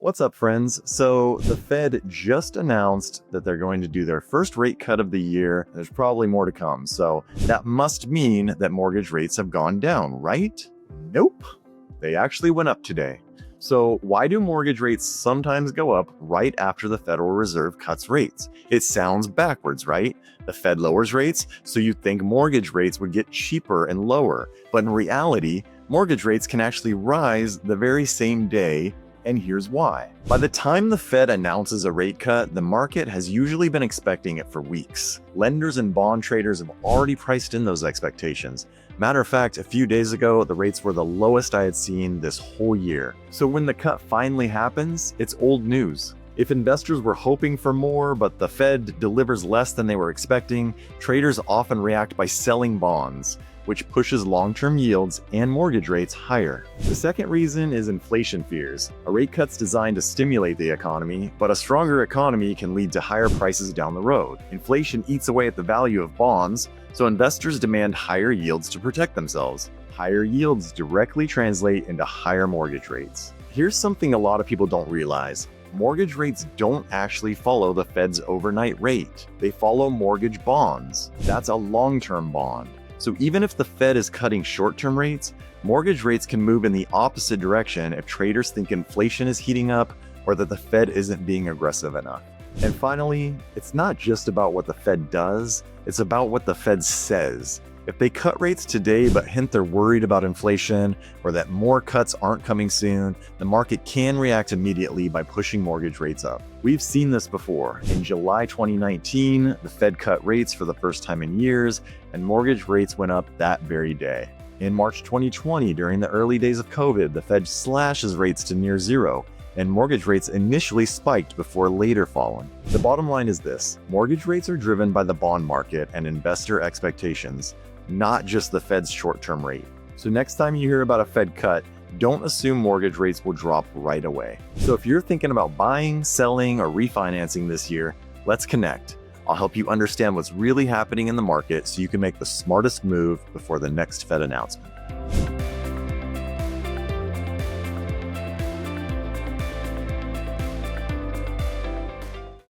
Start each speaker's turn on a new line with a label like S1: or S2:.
S1: What's up, friends? So the Fed just announced that they're going to do their first rate cut of the year. There's probably more to come. So that must mean that mortgage rates have gone down, right? Nope. They actually went up today. So why do mortgage rates sometimes go up right after the Federal Reserve cuts rates? It sounds backwards, right? The Fed lowers rates, so you'd think mortgage rates would get cheaper and lower. But in reality, mortgage rates can actually rise the very same day. And here's why. By the time the Fed announces a rate cut, the market has usually been expecting it for weeks. Lenders and bond traders have already priced in those expectations. Matter of fact, a few days ago, the rates were the lowest I had seen this whole year. So when the cut finally happens, it's old news. If investors were hoping for more, but the Fed delivers less than they were expecting, traders often react by selling bonds, which pushes long-term yields and mortgage rates higher. The second reason is inflation fears. A rate cut's designed to stimulate the economy, but a stronger economy can lead to higher prices down the road. Inflation eats away at the value of bonds, so investors demand higher yields to protect themselves. Higher yields directly translate into higher mortgage rates. Here's something a lot of people don't realize. Mortgage rates don't actually follow the Fed's overnight rate. They follow mortgage bonds. That's a long-term bond. So even if the Fed is cutting short-term rates, mortgage rates can move in the opposite direction if traders think inflation is heating up or that the Fed isn't being aggressive enough. And finally, it's not just about what the Fed does, it's about what the Fed says. If they cut rates today but hint they're worried about inflation or that more cuts aren't coming soon, the market can react immediately by pushing mortgage rates up. We've seen this before. In July 2019, the Fed cut rates for the first time in years, and mortgage rates went up that very day. In March 2020, during the early days of COVID, the Fed slashes rates to near zero, and mortgage rates initially spiked before later falling. The bottom line is this: mortgage rates are driven by the bond market and investor expectations, not just the Fed's short-term rate. So next time you hear about a Fed cut, don't assume mortgage rates will drop right away. So if you're thinking about buying, selling, or refinancing this year, let's connect. I'll help you understand what's really happening in the market so you can make the smartest move before the next Fed announcement.